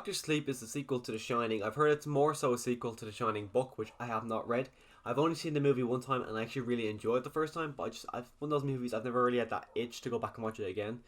Doctor Sleep is the sequel to The Shining. I've heard it's more so a sequel to The Shining book, which I have not read. I've only seen the movie one time and I actually really enjoyed it the first time, but I've one of those movies I've never really had that itch to go back and watch it again.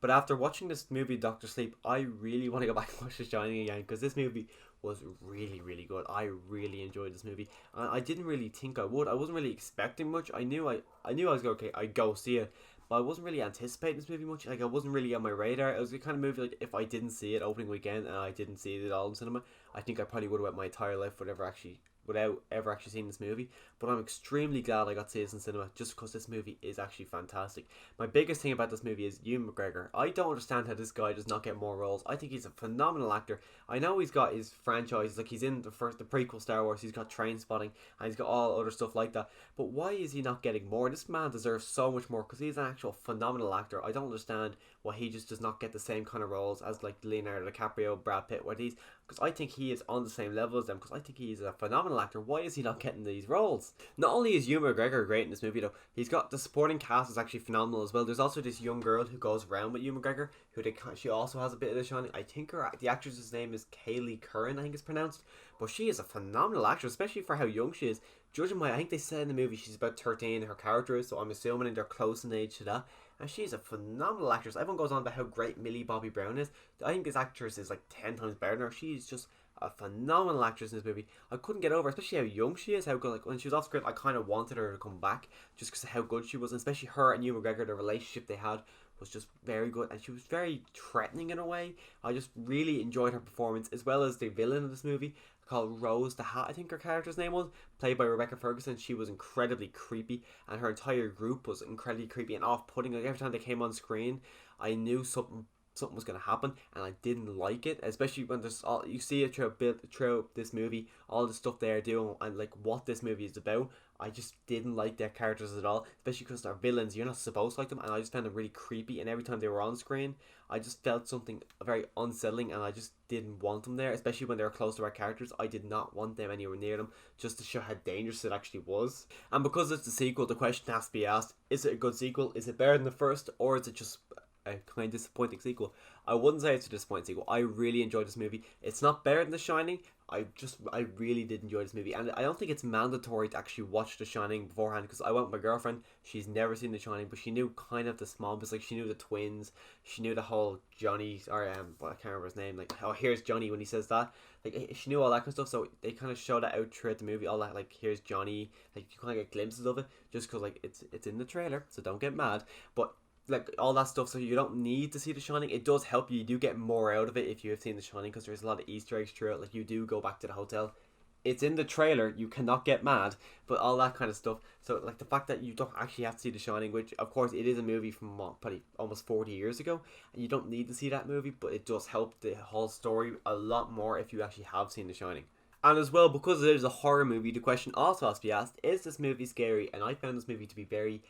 But after watching this movie, Doctor Sleep, I really want to go back and watch The Shining again because this movie was really, really good. I really enjoyed this movie, and I didn't really think I would. I wasn't really expecting much. I knew I was going, okay. I'd go see it, but I wasn't really anticipating this movie much. Like, I wasn't really on my radar. It was the kind of movie like if I didn't see it opening weekend and I didn't see it at all in cinema, I think I probably would have went my entire life without ever actually seeing this movie. But I'm extremely glad I got to see this in cinema just because this movie is actually fantastic. My biggest thing about this movie is Ewan McGregor. I don't understand how this guy does not get more roles. I think he's a phenomenal actor. I know he's got his franchise, like he's in the prequel Star Wars, he's got Train Spotting, and he's got all other stuff like that. But why is he not getting more? This man deserves so much more because he's an actual phenomenal actor. I don't understand why he just does not get the same kind of roles as like Leonardo DiCaprio, Brad Pitt, where these, because I think he is on the same level as them, because I think he is a phenomenal actor. Why is he not getting these roles? Not only is Ewan McGregor great in this movie though, he's got the supporting cast is actually phenomenal as well. There's also this young girl who goes around with Ewan McGregor, she also has a bit of the shining. I think the actress's name is Kaylee Curran, I think it's pronounced, but she is a phenomenal actress, especially for how young she is. Judging by, I think they said in the movie she's about 13, her character is, so I'm assuming they're close in age to that. And she's a phenomenal actress. Everyone goes on about how great Millie Bobby Brown is. I think this actress is like 10 times better than her. She's just a phenomenal actress in this movie. I couldn't get over, especially how young she is, how good, like when she was off screen, I kind of wanted her to come back just because of how good she was, and especially her and Ewan McGregor, the relationship they had was just very good, and she was very threatening in a way. I just really enjoyed her performance, as well as the villain of this movie called Rose the Hat, I think her character's name was, played by Rebecca Ferguson. She was incredibly creepy, and her entire group was incredibly creepy and off-putting. Like every time they came on screen, I knew something was going to happen, and I didn't like it, especially when there's all you see it throughout this movie, all the stuff they're doing and like what this movie is about. I just didn't like their characters at all, especially because they're villains. You're not supposed to like them, and I just found them really creepy. And every time they were on screen, I just felt something very unsettling, and I just didn't want them there. Especially when they were close to our characters, I did not want them anywhere near them, just to show how dangerous it actually was. And because it's the sequel, the question has to be asked: is it a good sequel? Is it better than the first, or is it just a kind of disappointing sequel? I wouldn't say it's a disappointing sequel. I really enjoyed this movie. It's not better than The Shining. I really did enjoy this movie, and I don't think it's mandatory to actually watch The Shining beforehand, because I went with my girlfriend. She's never seen The Shining, but she knew kind of the small bits. Like she knew the twins, she knew the whole Johnny, or well, I can't remember his name. Like, oh, here's Johnny when he says that. Like she knew all that kind of stuff. So they kind of show that out throughout the movie. All that, like, here's Johnny. Like you kind of get glimpses of it, just because like it's in the trailer, so don't get mad. But like all that stuff, so you don't need to see The Shining. It does help you. You do get more out of it if you have seen The Shining, because there's a lot of Easter eggs throughout. Like you do go back to the hotel. It's in the trailer. You cannot get mad, but all that kind of stuff. So like the fact that you don't actually have to see The Shining, which of course it is a movie from probably almost 40 years ago, and you don't need to see that movie, but it does help the whole story a lot more if you actually have seen The Shining. And as well, because it is a horror movie, the question also has to be asked: is this movie scary? And I found this movie to be very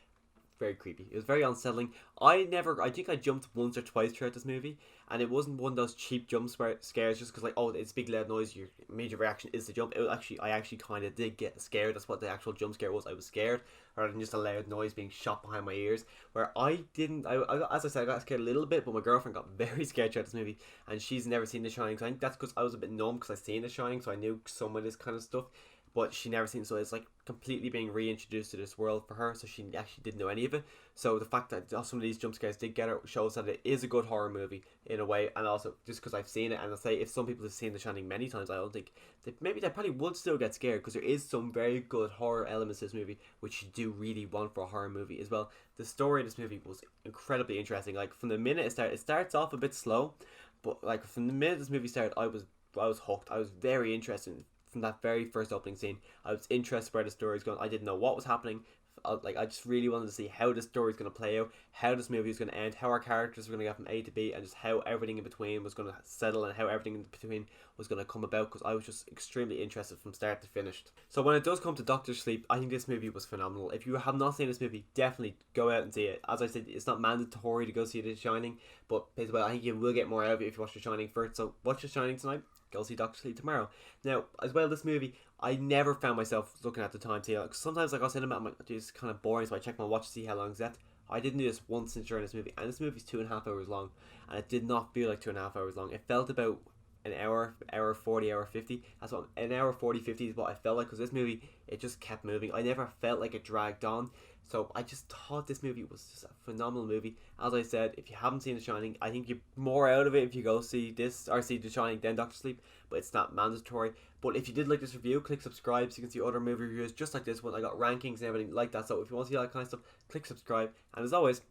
creepy. It was very unsettling. I think I jumped once or twice throughout this movie, and it wasn't one of those cheap jump scares just because like, oh, it's a big loud noise, your major reaction is to jump. It was actually, I actually kind of did get scared. That's what the actual jump scare was. I was scared rather than just a loud noise being shot behind my ears, where I didn't, as I said, I got scared a little bit, but my girlfriend got very scared throughout this movie, and she's never seen The Shining, so I think that's because I was a bit numb because I seen The Shining, so I knew some of this kind of stuff, but she never seen it, so it's like completely being reintroduced to this world for her, so she actually didn't know any of it. So the fact that some of these jump scares did get her shows that it is a good horror movie in a way. And also just because I've seen it, and I'll say if some people have seen The Shining many times, I don't think maybe they probably would still get scared, because there is some very good horror elements to this movie which you do really want for a horror movie as well. The story of this movie was incredibly interesting. Like from the minute it starts off a bit slow, but like from the minute this movie started, I was hooked. I was very interested from that very first opening scene. I was interested where the story is going. I didn't know what was happening. I just really wanted to see how the story is going to play out, how this movie is going to end, how our characters are going to get from A to B, and just how everything in between was going to settle, and how everything in between was going to come about, because I was just extremely interested from start to finish. So when it does come to Doctor Sleep, I think this movie was phenomenal. If you have not seen this movie, definitely go out and see it. As I said, it's not mandatory to go see The Shining, but I think you will get more out of it if you watch The Shining first. So watch The Shining tonight, go see Doctor Sleep tomorrow. Now, as well, this movie, I never found myself looking at the time to, like, sometimes like I was cinema, I'm like, it's kind of boring, so I check my watch to see how long it's left. I didn't do this once during this movie, and this movie's 2.5 hours long, and it did not feel like 2.5 hours long. It felt about an hour 40, hour 50. That's what an hour 40, 50 is what I felt like, because this movie, it just kept moving. I never felt like it dragged on. So I just thought this movie was just a phenomenal movie. As I said, if you haven't seen The Shining, I think you're more out of it if you go see this or see The Shining then Doctor Sleep, but it's not mandatory. But if you did like this review, click subscribe so you can see other movie reviews just like this one. I got rankings and everything like that. So if you want to see all that kind of stuff, click subscribe. And as always,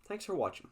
thanks for watching.